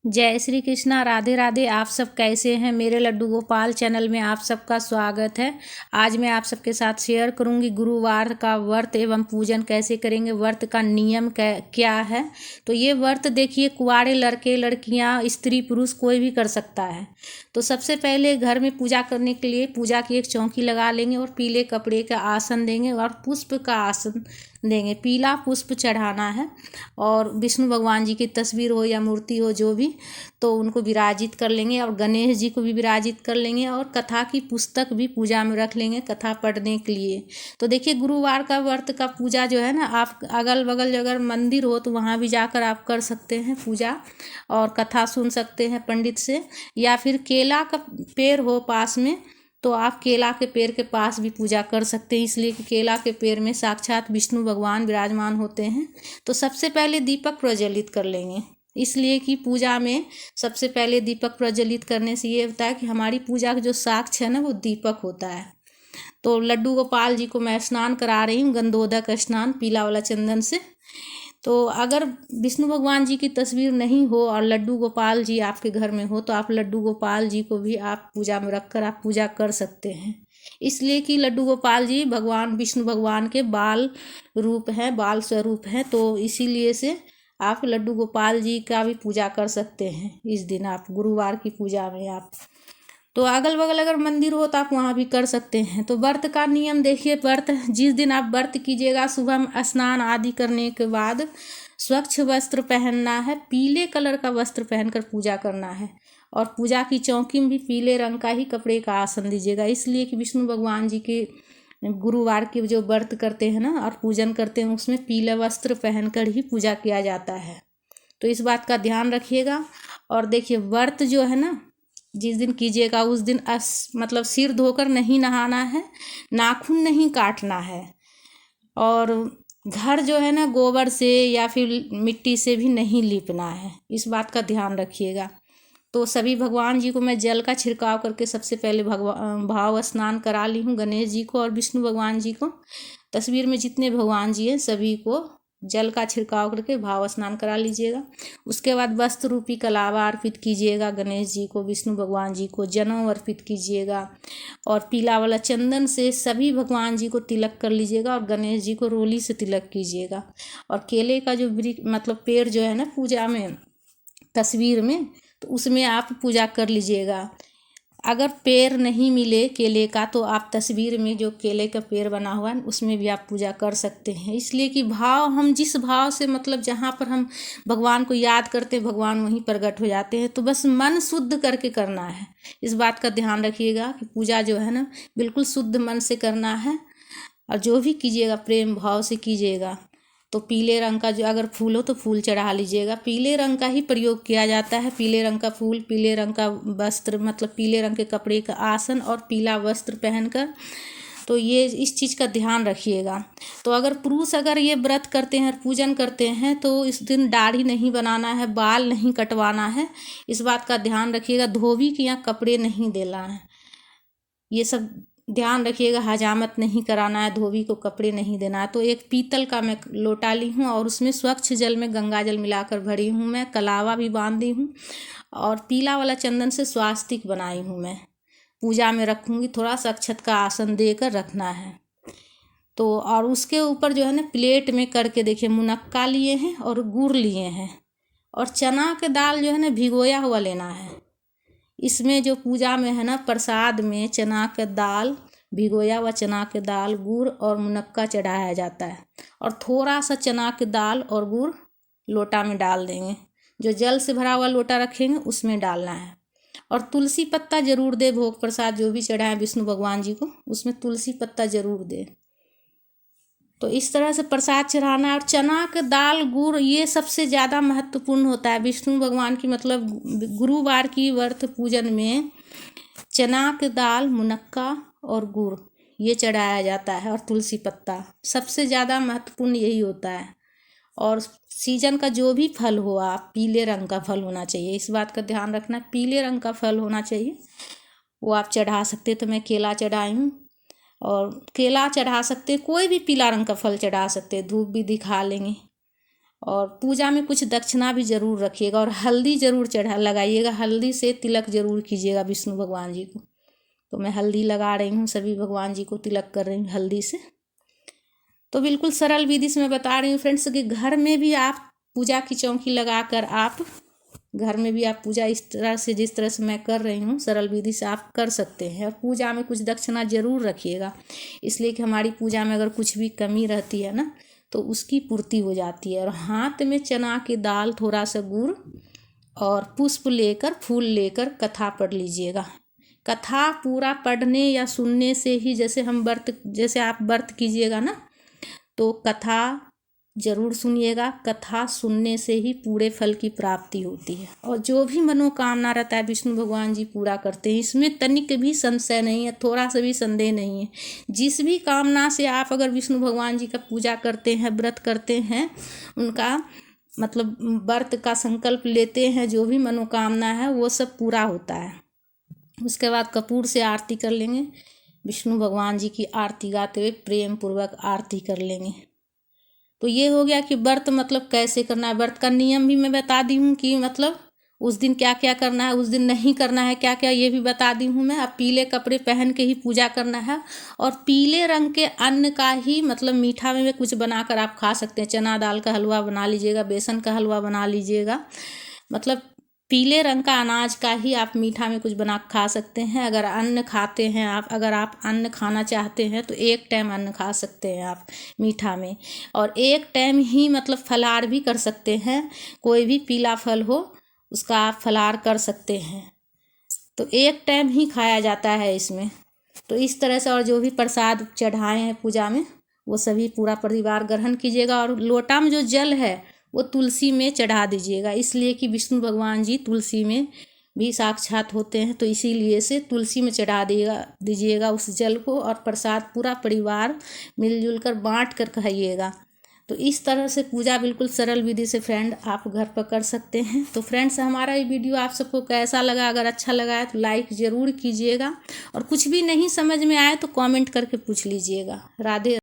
जय श्री कृष्णा। राधे राधे। आप सब कैसे हैं? मेरे लड्डू गोपाल चैनल में आप सबका स्वागत है। आज मैं आप सबके साथ शेयर करूंगी गुरुवार का व्रत एवं पूजन कैसे करेंगे, व्रत का नियम क्या है। तो ये व्रत देखिए, कुंवारे लड़के लड़कियां, स्त्री पुरुष कोई भी कर सकता है। तो सबसे पहले घर में पूजा करने के लिए पूजा की एक चौकी लगा लेंगे और पीले कपड़े का आसन देंगे और पुष्प का आसन देंगे। पीला पुष्प चढ़ाना है और विष्णु भगवान जी की तस्वीर हो या मूर्ति हो जो भी, तो उनको विराजित कर लेंगे और गणेश जी को भी विराजित कर लेंगे और कथा की पुस्तक भी पूजा में रख लेंगे कथा पढ़ने के लिए। तो देखिए, गुरुवार का व्रत का पूजा जो है ना, आप अगल बगल अगर मंदिर हो तो वहाँ भी जाकर आप कर सकते हैं पूजा और कथा सुन सकते हैं पंडित से, या फिर केला का पेड़ हो पास में तो आप केला के पेड़ के पास भी पूजा कर सकते हैं, इसलिए कि केला के पेड़ में साक्षात विष्णु भगवान विराजमान होते हैं। तो सबसे पहले दीपक प्रज्वलित कर लेंगे, इसलिए कि पूजा में सबसे पहले दीपक प्रज्वलित करने से ये होता है कि हमारी पूजा का जो साक्ष्य है ना, वो दीपक होता है। तो लड्डू गोपाल जी को मैं स्नान करा रही हूँ, गंधोदक स्नान पीला वाला चंदन से। तो अगर विष्णु भगवान जी की तस्वीर नहीं हो और लड्डू गोपाल जी आपके घर में हो तो आप लड्डू गोपाल जी को भी आप पूजा में रखकर आप पूजा कर सकते हैं, इसलिए कि लड्डू गोपाल जी भगवान विष्णु भगवान के बाल रूप हैं, बाल स्वरूप हैं। तो इसीलिए से आप लड्डू गोपाल जी का भी पूजा कर सकते हैं इस दिन, आप गुरुवार की पूजा में आप। तो अगल बगल अगर मंदिर हो तो आप वहाँ भी कर सकते हैं। तो व्रत का नियम देखिए, व्रत जिस दिन आप व्रत कीजिएगा, सुबह में स्नान आदि करने के बाद स्वच्छ वस्त्र पहनना है, पीले कलर का वस्त्र पहनकर पूजा करना है और पूजा की चौकी में भी पीले रंग का ही कपड़े का आसन दीजिएगा, इसलिए कि विष्णु भगवान जी के गुरुवार के जो व्रत करते हैं ना और पूजन करते हैं उसमें पीले वस्त्र पहनकर ही पूजा किया जाता है। तो इस बात का ध्यान रखिएगा। और देखिए, व्रत जो है ना, जिस दिन कीजिएगा उस दिन मतलब सिर धोकर नहीं नहाना है, नाखून नहीं काटना है और घर जो है ना गोबर से या फिर मिट्टी से भी नहीं लीपना है, इस बात का ध्यान रखिएगा। तो सभी भगवान जी को मैं जल का छिड़काव करके सबसे पहले भाव स्नान करा ली हूँ, गणेश जी को और विष्णु भगवान जी को। तस्वीर में जितने भगवान जी हैं सभी को जल का छिड़काव करके भाव स्नान करा लीजिएगा। उसके बाद वस्त्र रूपी कलावा अर्पित कीजिएगा, गणेश जी को विष्णु भगवान जी को जनेऊ अर्पित कीजिएगा और पीला वाला चंदन से सभी भगवान जी को तिलक कर लीजिएगा और गणेश जी को रोली से तिलक कीजिएगा। और केले का जो मतलब पेड़ जो है ना पूजा में तस्वीर में, तो उसमें आप पूजा कर लीजिएगा। अगर पेड़ नहीं मिले केले का तो आप तस्वीर में जो केले का पेड़ बना हुआ है उसमें भी आप पूजा कर सकते हैं, इसलिए कि भाव हम जिस भाव से मतलब जहाँ पर हम भगवान को याद करते हैं भगवान वहीं प्रकट हो जाते हैं। तो बस मन शुद्ध करके करना है, इस बात का ध्यान रखिएगा कि पूजा जो है ना बिल्कुल शुद्ध मन से करना है और जो भी कीजिएगा प्रेम भाव से कीजिएगा। तो पीले रंग का जो अगर फूल हो तो फूल चढ़ा लीजिएगा, पीले रंग का ही प्रयोग किया जाता है, पीले रंग का फूल, पीले रंग का वस्त्र, मतलब पीले रंग के कपड़े का आसन और पीला वस्त्र पहनकर। तो ये इस चीज़ का ध्यान रखिएगा। तो अगर पुरुष अगर ये व्रत करते हैं पूजन करते हैं तो इस दिन दाढ़ी नहीं बनाना है, बाल नहीं कटवाना है, इस बात का ध्यान रखिएगा। धोबी के यहाँ कपड़े नहीं देना है, ये सब ध्यान रखिएगा। हजामत नहीं कराना है, धोबी को कपड़े नहीं देना है। तो एक पीतल का मैं लोटा ली हूँ और उसमें स्वच्छ जल में गंगा जल मिलाकर भरी हूँ मैं, कलावा भी बांधी हूँ और पीला वाला चंदन से स्वास्तिक बनाई हूँ मैं। पूजा में रखूँगी, थोड़ा सा अक्षत का आसन देकर रखना है। तो और उसके ऊपर जो है ना प्लेट में करके देखिए, मुनक्का लिए हैं और गुड़ लिए हैं और चना के दाल जो है ना भिगोया हुआ लेना है। इसमें जो पूजा में है ना प्रसाद में चना के दाल, भिगोया हुआ चना के दाल, गुड़ और मुनक्का चढ़ाया जाता है और थोड़ा सा चना के दाल और गुड़ लोटा में डाल देंगे, जो जल से भरा हुआ लोटा रखेंगे उसमें डालना है। और तुलसी पत्ता जरूर दे, भोग प्रसाद जो भी चढ़ाए विष्णु भगवान जी को उसमें तुलसी पत्ता जरूर दे। तो इस तरह से प्रसाद चढ़ाना। और चना के दाल गुड़ ये सबसे ज़्यादा महत्वपूर्ण होता है विष्णु भगवान की, मतलब गुरुवार की व्रत पूजन में चना के दाल, मुनक्का और गुड़ ये चढ़ाया जाता है और तुलसी पत्ता सबसे ज़्यादा महत्वपूर्ण यही होता है। और सीजन का जो भी फल हो, आप पीले रंग का फल होना चाहिए, इस बात का ध्यान रखना, पीले रंग का फल होना चाहिए, वो आप चढ़ा सकते। तो मैं केला चढ़ाई हूँ और केला चढ़ा सकते, कोई भी पीला रंग का फल चढ़ा सकते, धूप भी दिखा लेंगे। और पूजा में कुछ दक्षिणा भी ज़रूर रखिएगा और हल्दी ज़रूर लगाइएगा। हल्दी से तिलक ज़रूर कीजिएगा विष्णु भगवान जी को। तो मैं हल्दी लगा रही हूँ, सभी भगवान जी को तिलक कर रही हूँ हल्दी से। तो बिल्कुल सरल विधि से मैं बता रही हूँ फ्रेंड्स कि घर में भी आप पूजा की चौकी लगाकर आप घर में भी आप पूजा इस तरह से, जिस तरह से मैं कर रही हूँ सरल विधि से आप कर सकते हैं। और पूजा में कुछ दक्षिणा ज़रूर रखिएगा, इसलिए कि हमारी पूजा में अगर कुछ भी कमी रहती है ना तो उसकी पूर्ति हो जाती है। और हाथ में चना की दाल, थोड़ा सा गुड़ और पुष्प लेकर, फूल लेकर कथा पढ़ लीजिएगा। कथा पूरा पढ़ने या सुनने से ही, जैसे आप व्रत कीजिएगा ना तो कथा ज़रूर सुनिएगा। कथा सुनने से ही पूरे फल की प्राप्ति होती है और जो भी मनोकामना रहता है विष्णु भगवान जी पूरा करते हैं। इसमें तनिक भी संशय नहीं है, थोड़ा सा भी संदेह नहीं है। जिस भी कामना से आप अगर विष्णु भगवान जी का पूजा करते हैं, व्रत करते हैं, उनका मतलब व्रत का संकल्प लेते हैं, जो भी मनोकामना है वो सब पूरा होता है। उसके बाद कपूर से आरती कर लेंगे, विष्णु भगवान जी की आरती गाते हुए प्रेम पूर्वक आरती कर लेंगे। तो ये हो गया कि व्रत मतलब कैसे करना है। व्रत का नियम भी मैं बता दी हूँ कि मतलब उस दिन क्या क्या करना है, उस दिन नहीं करना है क्या क्या, ये भी बता दी हूँ मैं। अब पीले कपड़े पहन के ही पूजा करना है और पीले रंग के अन्न का ही मतलब मीठा में कुछ बनाकर आप खा सकते हैं। चना दाल का हलवा बना लीजिएगा, बेसन का हलवा बना लीजिएगा, मतलब पीले रंग का अनाज का ही आप मीठा में कुछ बना खा सकते हैं। अगर अन्न खाते हैं आप, अगर आप अन्न खाना चाहते हैं तो एक टाइम अन्न खा सकते हैं आप मीठा में, और एक टाइम ही मतलब फलाहार भी कर सकते हैं। कोई भी पीला फल हो उसका आप फलाहार कर सकते हैं। तो एक टाइम ही खाया जाता है इसमें। तो इस तरह से, और जो भी प्रसाद चढ़ाए हैं पूजा में वो सभी पूरा परिवार ग्रहण कीजिएगा। और लोटा में जो जल है वो तुलसी में चढ़ा दीजिएगा, इसलिए कि विष्णु भगवान जी तुलसी में भी साक्षात होते हैं। तो इसीलिए से तुलसी में चढ़ा दीजिएगा उस जल को, और प्रसाद पूरा परिवार मिलजुल कर बाँट कर खाइएगा। तो इस तरह से पूजा बिल्कुल सरल विधि से फ्रेंड आप घर पर कर सकते हैं। तो फ्रेंड्स, हमारा ये वीडियो आप सबको कैसा लगा? अगर अच्छा लगा है तो लाइक ज़रूर कीजिएगा, और कुछ भी नहीं समझ में आए तो कमेंट करके पूछ लीजिएगा। राधे।